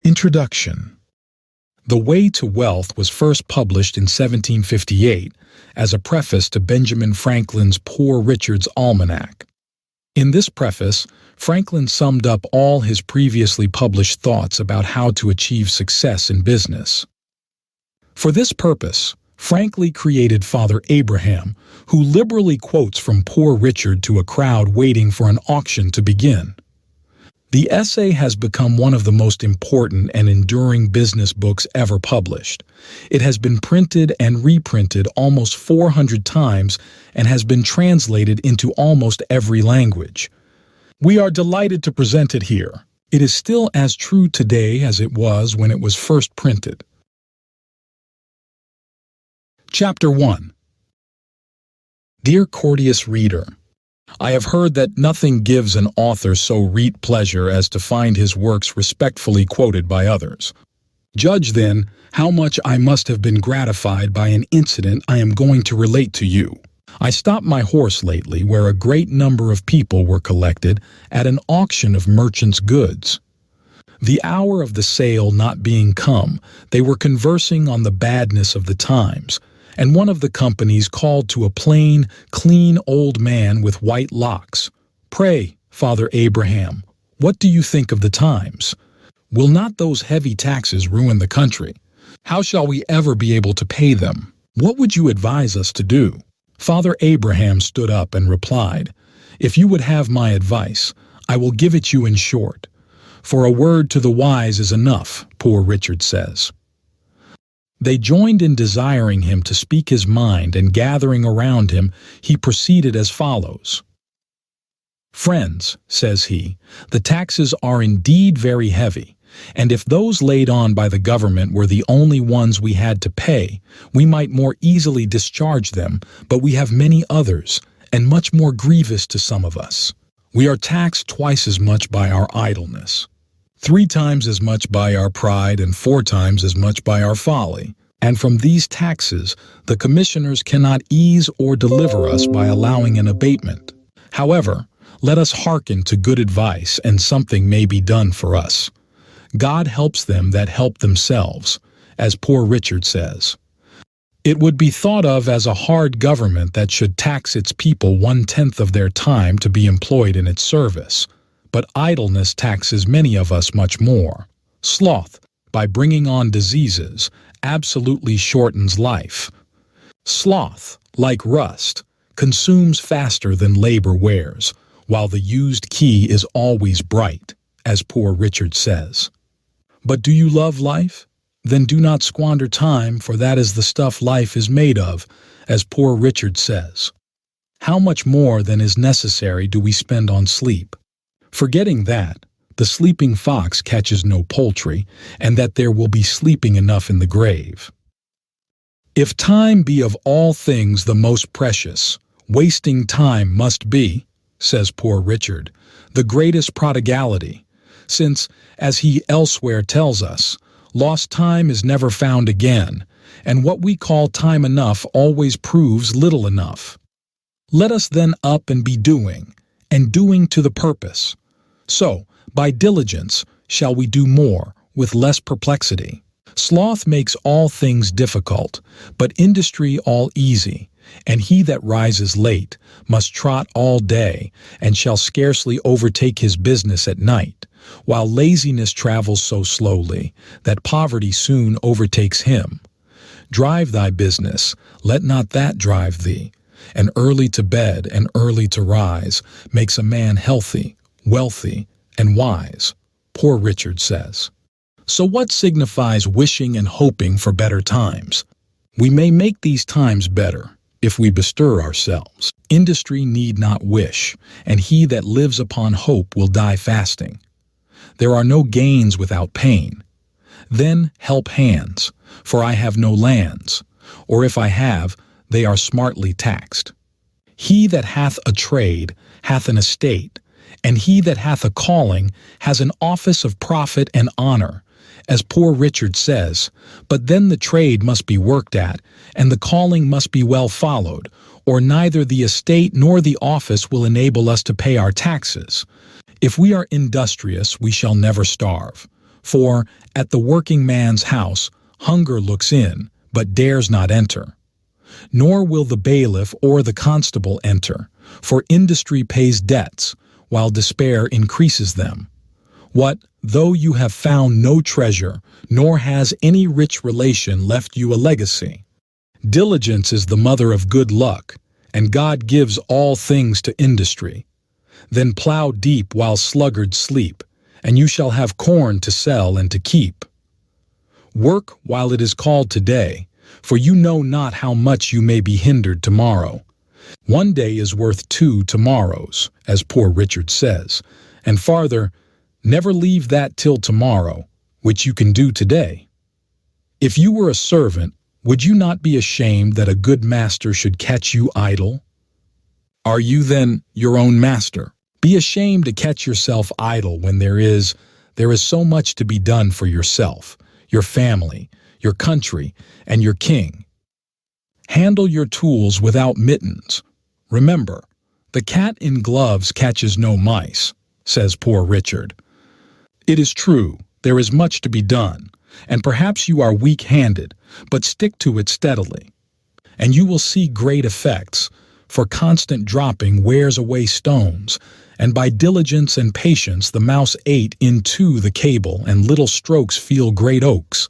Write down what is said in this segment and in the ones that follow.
Introduction. The Way to Wealth was first published in 1758 as a preface to Benjamin Franklin's Poor Richard's Almanack. In this preface, Franklin summed up all his previously published thoughts about how to achieve success in business. For this purpose, Franklin created Father Abraham, who liberally quotes from Poor Richard to a crowd waiting for an auction to begin. The essay has become one of the most important and enduring business books ever published. It has been printed and reprinted almost 400 times and has been translated into almost every language. We are delighted to present it here. It is still as true today as it was when it was first printed. Chapter 1. Dear courteous reader, I have heard that nothing gives an author so reet pleasure as to find his works respectfully quoted by others. Judge, then, how much I must have been gratified by an incident I am going to relate to you. I stopped my horse lately where a great number of people were collected at an auction of merchants' goods. The hour of the sale not being come, they were conversing on the badness of the times, and one of the companies called to a plain, clean old man with white locks, "Pray, Father Abraham, what do you think of the times? Will not those heavy taxes ruin the country? How shall we ever be able to pay them? What would you advise us to do?" Father Abraham stood up and replied, "If you would have my advice, I will give it you in short. For a word to the wise is enough," Poor Richard says. They joined in desiring him to speak his mind, and gathering around him, he proceeded as follows. "Friends," says he, "the taxes are indeed very heavy, and if those laid on by the government were the only ones we had to pay, we might more easily discharge them, but we have many others, and much more grievous to some of us. We are taxed twice as much by our idleness, 3 times as much by our pride, and 4 times as much by our folly. And from these taxes the commissioners cannot ease or deliver us by allowing an abatement. However, let us hearken to good advice, and something may be done for us. God helps them that help themselves, as Poor Richard says. It would be thought of as a hard government that should tax its people 1/10 of their time to be employed in its service. But idleness taxes many of us much more. Sloth, by bringing on diseases, absolutely shortens life. Sloth, like rust, consumes faster than labor wears, while the used key is always bright, as Poor Richard says. But do you love life? Then do not squander time, for that is the stuff life is made of, as Poor Richard says. How much more than is necessary do we spend on sleep? Forgetting that, the sleeping fox catches no poultry, and that there will be sleeping enough in the grave. If time be of all things the most precious, wasting time must be, says Poor Richard, the greatest prodigality, since, as he elsewhere tells us, lost time is never found again, and what we call time enough always proves little enough. Let us then up and be doing, and doing to the purpose. So, by diligence shall we do more, with less perplexity. Sloth makes all things difficult, but industry all easy, and he that rises late must trot all day, and shall scarcely overtake his business at night, while laziness travels so slowly that poverty soon overtakes him. Drive thy business, let not that drive thee, and early to bed and early to rise makes a man healthy, wealthy, and wise, Poor Richard says. So what signifies wishing and hoping for better times? We may make these times better if we bestir ourselves. Industry need not wish, and he that lives upon hope will die fasting. There are no gains without pain. Then help hands, for I have no lands, or if I have, they are smartly taxed. He that hath a trade hath an estate, and he that hath a calling has an office of profit and honor, as Poor Richard says, but then the trade must be worked at, and the calling must be well followed, or neither the estate nor the office will enable us to pay our taxes. If we are industrious, we shall never starve, For at the working man's house hunger looks in, but dares not enter. Nor will the bailiff or the constable enter, for industry pays debts, while despair increases them. What, though you have found no treasure, nor has any rich relation left you a legacy? Diligence is the mother of good luck, and God gives all things to industry. Then plow deep while sluggards sleep, and you shall have corn to sell and to keep. Work while it is called today, for you know not how much you may be hindered tomorrow. One day is worth 2 tomorrows, as Poor Richard says, and farther, never leave that till tomorrow, which you can do today. If you were a servant, would you not be ashamed that a good master should catch you idle? Are you then your own master? Be ashamed to catch yourself idle when there is so much to be done for yourself, your family, your country, and your king. Handle your tools without mittens. Remember, the cat in gloves catches no mice, says Poor Richard. It is true, there is much to be done, and perhaps you are weak-handed, but stick to it steadily. And you will see great effects, for constant dropping wears away stones, and by diligence and patience the mouse ate into the cable, and little strokes feel great oaks.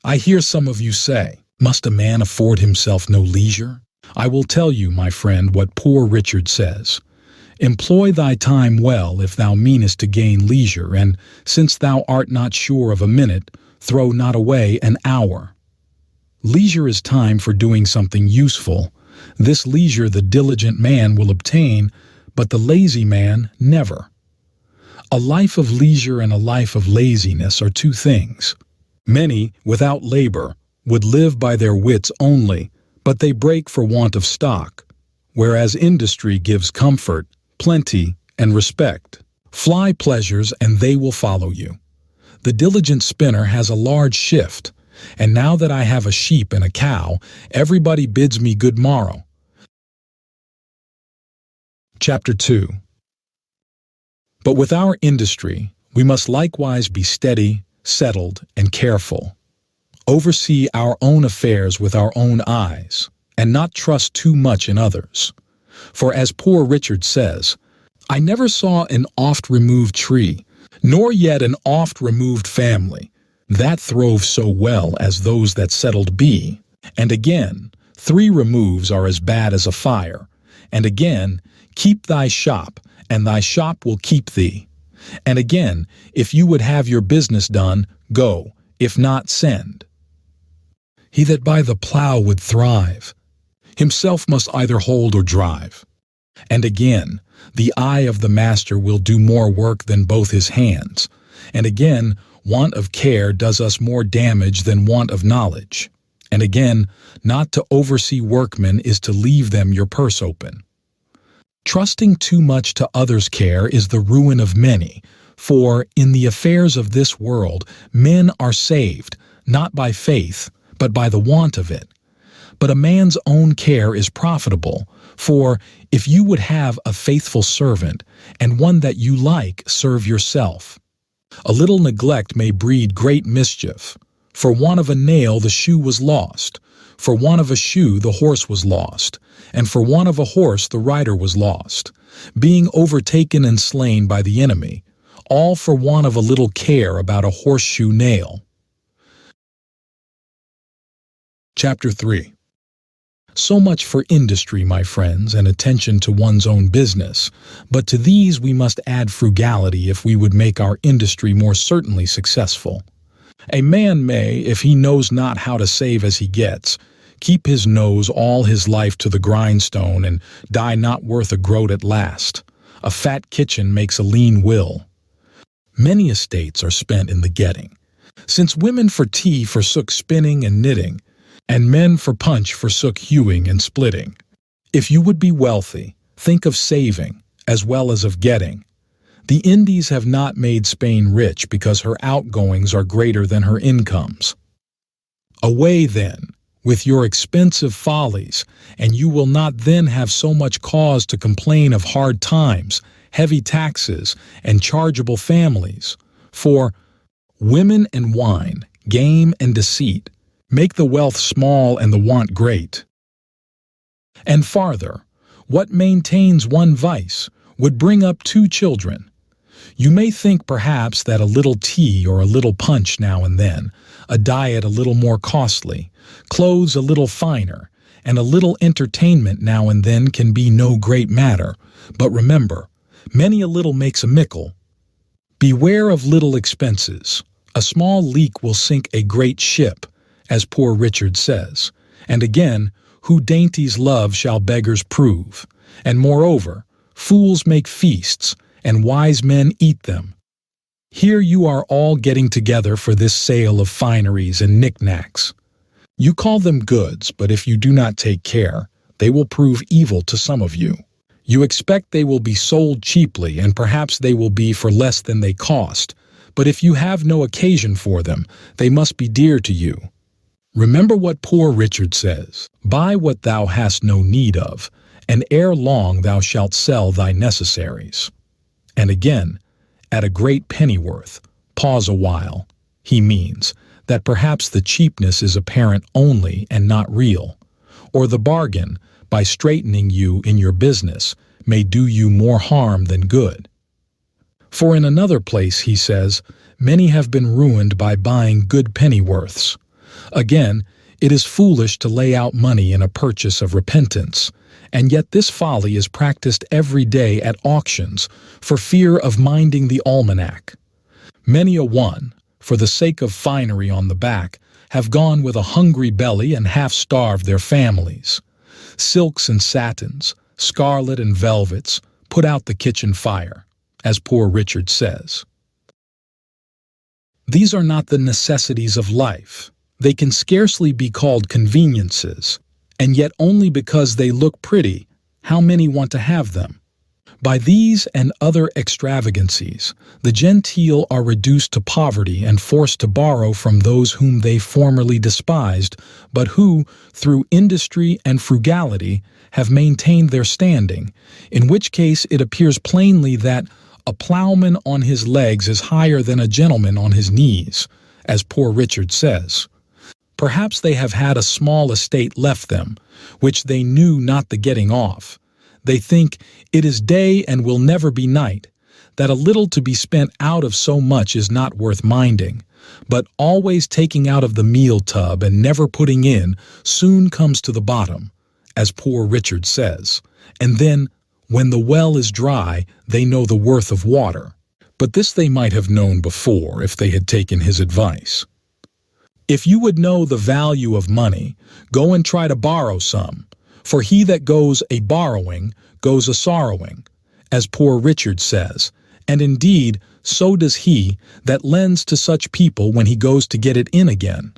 I hear some of you say, must a man afford himself no leisure? I will tell you, my friend, what Poor Richard says. Employ thy time well if thou meanest to gain leisure, and since thou art not sure of a minute, throw not away an hour. Leisure is time for doing something useful. This leisure the diligent man will obtain, but the lazy man never. A life of leisure and a life of laziness are two things. Many, without labor, would live by their wits only, but they break for want of stock, whereas industry gives comfort, plenty, and respect. Fly pleasures, and they will follow you. The diligent spinner has a large shift, and now that I have a sheep and a cow, everybody bids me good morrow. Chapter 2. But with our industry, we must likewise be steady, settled, and careful. Oversee our own affairs with our own eyes, and not trust too much in others. For as Poor Richard says, I never saw an oft-removed tree, nor yet an oft-removed family, that throve so well as those that settled be. And again, 3 removes are as bad as a fire. And again, keep thy shop, and thy shop will keep thee. And again, if you would have your business done, go, if not, send. He that by the plough would thrive, himself must either hold or drive. And again, the eye of the master will do more work than both his hands. And again, want of care does us more damage than want of knowledge. And again, not to oversee workmen is to leave them your purse open. Trusting too much to others' care is the ruin of many, for in the affairs of this world men are saved, not by faith, but by the want of it. But a man's own care is profitable, for if you would have a faithful servant, and one that you like, serve yourself. A little neglect may breed great mischief. For want of a nail the shoe was lost, for want of a shoe the horse was lost, and for want of a horse the rider was lost, being overtaken and slain by the enemy, all for want of a little care about a horseshoe nail. Chapter 3. So much for industry, my friends, and attention to one's own business, but to these we must add frugality if we would make our industry more certainly successful. A man may, if he knows not how to save as he gets, keep his nose all his life to the grindstone and die not worth a groat at last. A fat kitchen makes a lean will. Many estates are spent in the getting. Since women for tea forsook spinning and knitting, and men for punch forsook hewing and splitting. If you would be wealthy, think of saving as well as of getting. The Indies have not made Spain rich because her outgoings are greater than her incomes. Away, then, with your expensive follies, and you will not then have so much cause to complain of hard times, heavy taxes, and chargeable families. For, Women and wine, game and deceit, make the wealth small and the want great. And farther, what maintains one vice would bring up two children. You may think perhaps that a little tea or a little punch now and then, a diet a little more costly, clothes a little finer, and a little entertainment now and then can be no great matter. But remember, many a little makes a mickle. Beware of little expenses. A small leak will sink a great ship, as Poor Richard says. And again, who dainties love shall beggars prove. And moreover, fools make feasts, and wise men eat them. Here you are all getting together for this sale of fineries and knickknacks. You call them goods, but if you do not take care, they will prove evil to some of you. You expect they will be sold cheaply, and perhaps they will be for less than they cost, but if you have no occasion for them, they must be dear to you. Remember what Poor Richard says, "Buy what thou hast no need of, and ere long thou shalt sell thy necessaries." And again, at a great pennyworth, pause a while. He means that perhaps the cheapness is apparent only and not real, or the bargain, by straightening you in your business, may do you more harm than good. For in another place he says, many have been ruined by buying good pennyworths. Again, it is foolish to lay out money in a purchase of repentance, and yet this folly is practiced every day at auctions for fear of minding the almanac. Many a one, for the sake of finery on the back, have gone with a hungry belly and half-starved their families. Silks and satins, scarlet and velvets, put out the kitchen fire, as Poor Richard says. These are not the necessities of life. They can scarcely be called conveniences, and yet only because they look pretty, how many want to have them? By these and other extravagancies, the genteel are reduced to poverty and forced to borrow from those whom they formerly despised, but who, through industry and frugality, have maintained their standing, in which case it appears plainly that a plowman on his legs is higher than a gentleman on his knees, as Poor Richard says. Perhaps they have had a small estate left them, which they knew not the getting off. They think it is day and will never be night, that a little to be spent out of so much is not worth minding, but always taking out of the meal tub and never putting in soon comes to the bottom, as Poor Richard says, and then, when the well is dry, they know the worth of water. But this they might have known before if they had taken his advice. If you would know the value of money, go and try to borrow some, for he that goes a-borrowing goes a-sorrowing, as Poor Richard says, and indeed so does he that lends to such people when he goes to get it in again.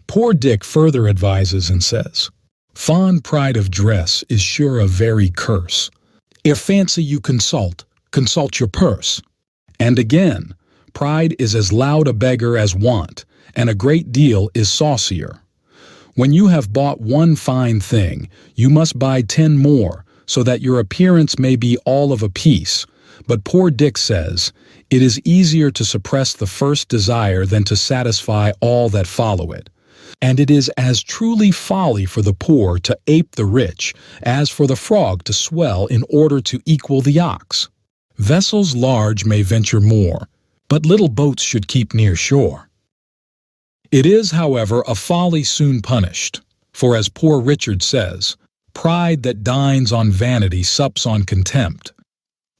Poor Dick further advises and says, "Fond pride of dress is sure a very curse. Ere fancy you consult your purse." And again, pride is as loud a beggar as want, and a great deal is saucier. When you have bought one fine thing, you must buy 10 more, so that your appearance may be all of a piece. But Poor Dick says, it is easier to suppress the first desire than to satisfy all that follow it. And it is as truly folly for the poor to ape the rich as for the frog to swell in order to equal the ox. Vessels large may venture more, but little boats should keep near shore. It is, however, a folly soon punished, for as Poor Richard says, pride that dines on vanity sups on contempt.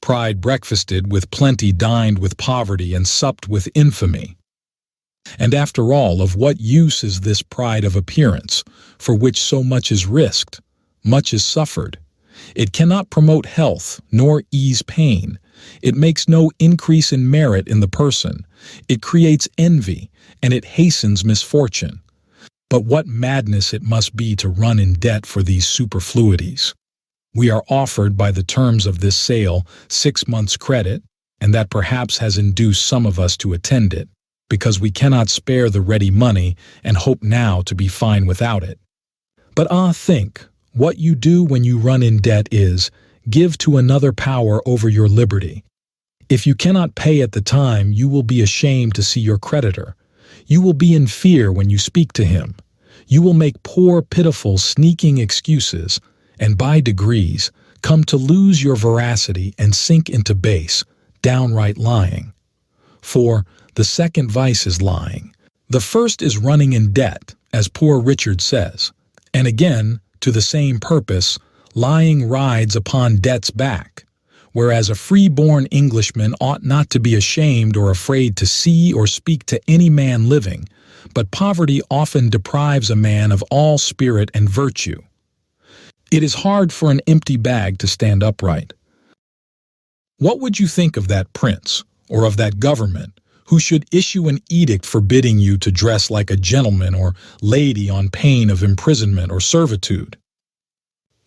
Pride breakfasted with plenty dined with poverty and supped with infamy. And after all, of what use is this pride of appearance, for which so much is risked, much is suffered? It cannot promote health, nor ease pain. It makes no increase in merit in the person. It creates envy, and it hastens misfortune. But what madness it must be to run in debt for these superfluities. We are offered by the terms of this sale 6 months' credit, and that perhaps has induced some of us to attend it, because we cannot spare the ready money and hope now to be fine without it. But think, what you do when you run in debt is, give to another power over your liberty. If you cannot pay at the time, you will be ashamed to see your creditor. You will be in fear when you speak to him. You will make poor, pitiful, sneaking excuses, and by degrees come to lose your veracity and sink into base, downright lying. For the second vice is lying. The first is running in debt, as Poor Richard says, and again, to the same purpose, lying rides upon debt's back, whereas a free-born Englishman ought not to be ashamed or afraid to see or speak to any man living, but poverty often deprives a man of all spirit and virtue. It is hard for an empty bag to stand upright. What would you think of that prince, or of that government, who should issue an edict forbidding you to dress like a gentleman or lady on pain of imprisonment or servitude?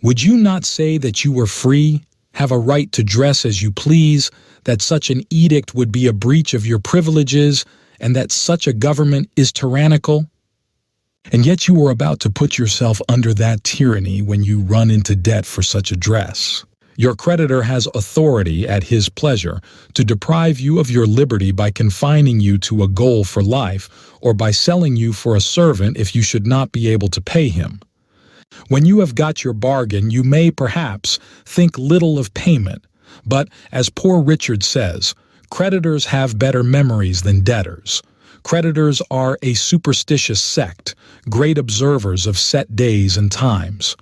Would you not say that you were free, have a right to dress as you please, that such an edict would be a breach of your privileges, and that such a government is tyrannical? And yet you are about to put yourself under that tyranny when you run into debt for such a dress. Your creditor has authority at his pleasure to deprive you of your liberty by confining you to a gaol for life, or by selling you for a servant if you should not be able to pay him. When you have got your bargain, you may, perhaps, think little of payment, but, as Poor Richard says, creditors have better memories than debtors. Creditors are a superstitious sect, great observers of set days and times.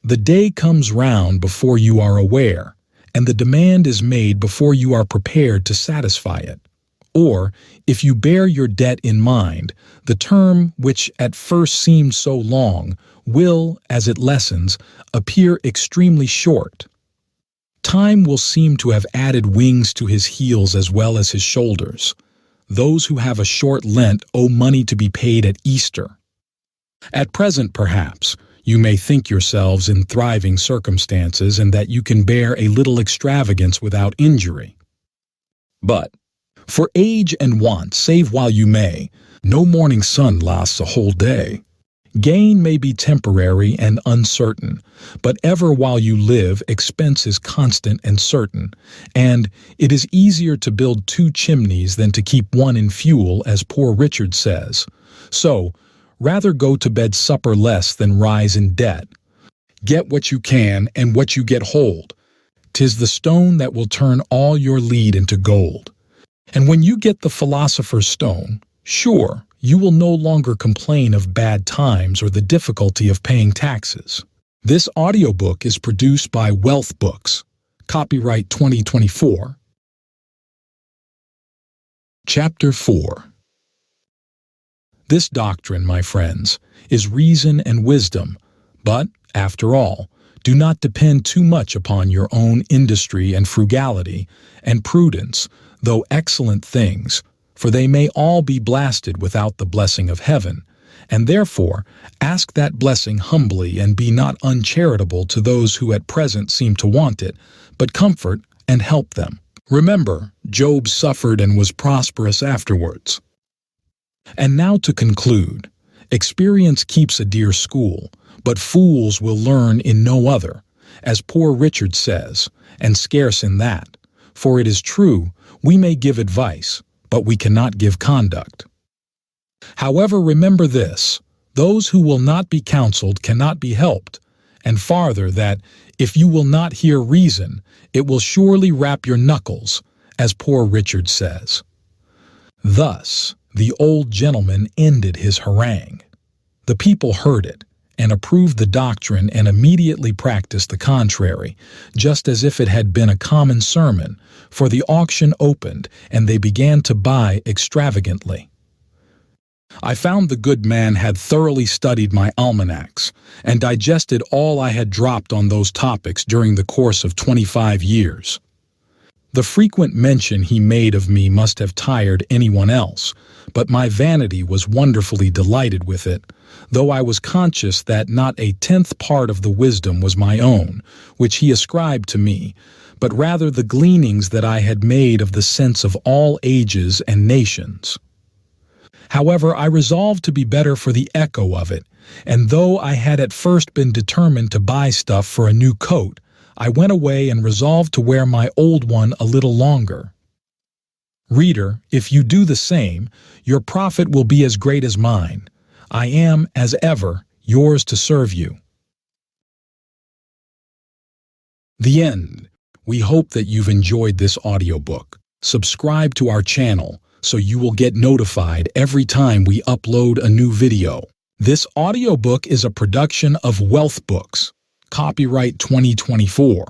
The day comes round before you are aware, and the demand is made before you are prepared to satisfy it. Or, if you bear your debt in mind, the term which at first seemed so long will, as it lessens, appear extremely short. Time will seem to have added wings to his heels as well as his shoulders. Those who have a short Lent owe money to be paid at Easter. At present, perhaps, you may think yourselves in thriving circumstances and that you can bear a little extravagance without injury. But, for age and want, save while you may, no morning sun lasts a whole day. Gain may be temporary and uncertain, but ever while you live, expense is constant and certain, and it is easier to build 2 chimneys than to keep one in fuel, as Poor Richard says. So, rather go to bed supper less than rise in debt. Get what you can and what you get hold. 'Tis the stone that will turn all your lead into gold. And when you get the philosopher's stone, sure, you will no longer complain of bad times or the difficulty of paying taxes. This audiobook is produced by WealthBooks. Copyright 2024. Chapter 4. This doctrine, my friends, is reason and wisdom, but, after all, do not depend too much upon your own industry and frugality and prudence, though excellent things, for they may all be blasted without the blessing of heaven, and therefore ask that blessing humbly and be not uncharitable to those who at present seem to want it, but comfort and help them. Remember, Job suffered and was prosperous afterwards. And now to conclude, experience keeps a dear school, but fools will learn in no other, as Poor Richard says, and scarce in that, for it is true, we may give advice, but we cannot give conduct. However, remember this, those who will not be counseled cannot be helped, and farther that, if you will not hear reason, it will surely rap your knuckles, as Poor Richard says. Thus, the old gentleman ended his harangue. The people heard it, and approved the doctrine and immediately practiced the contrary, just as if it had been a common sermon, for the auction opened, and they began to buy extravagantly. I found the good man had thoroughly studied my almanacs, and digested all I had dropped on those topics during the course of 25 years. The frequent mention he made of me must have tired anyone else, but my vanity was wonderfully delighted with it, though I was conscious that not a 10th part of the wisdom was my own, which he ascribed to me, but rather the gleanings that I had made of the sense of all ages and nations. However, I resolved to be better for the echo of it, and though I had at first been determined to buy stuff for a new coat, I went away and resolved to wear my old one a little longer. Reader, if you do the same, your profit will be as great as mine. I am, as ever, yours to serve you. The end. We hope that you've enjoyed this audiobook. Subscribe to our channel so you will get notified every time we upload a new video. This audiobook is a production of WealthBooks. Copyright 2024.